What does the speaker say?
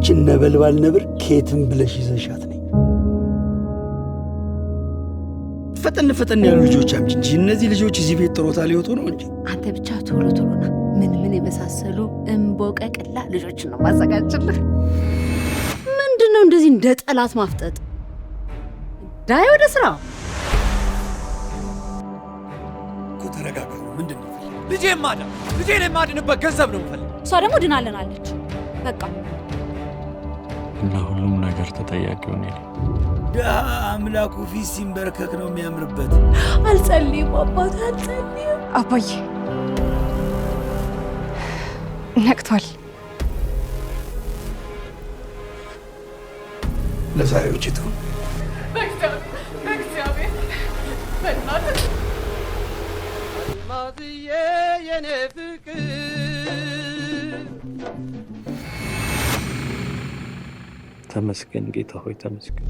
ይችን ነበልባል ነብር ከየትም ብለሽ ይዘሻት ነኝ። ፈጠን ፈጠን ያሉ ልጆች አምጪ እንጂ እነዚህ ልጆች እዚህ ቤት ጥሮታ ሊወጡ ነው እንጂ። አንተ ብቻ ቶሎ ቶሎ ና። ምን የመሳሰሉ እምቦቀቅላ ልጆችን ነው ማዘጋጅልህ። ምንድነው እንደዚህ እንደ ጠላት ማፍጠጥ? ዳይ ወደ ስራ እኮ ተረጋጋ። ምንድነው? ልጄን የማድንበት ገንዘብ ነው የምፈልግ። እሷ ደግሞ ድናለናለች። በቃ እና ሁሉም ነገር ተጠያቂው እኔ ነኝ። ድሀ አምላኩ ፊት ሲንበረከክ ነው የሚያምርበት። አልጸልይም አባቴ አልጸልይም። አባዬ ነቅቷል። ለዛሬው ጭቱ በእግዚአብሔር በእናትህ ማዝዬ የኔ ፍቅር ተመስገን ጌታ ሆይ ተመስገን።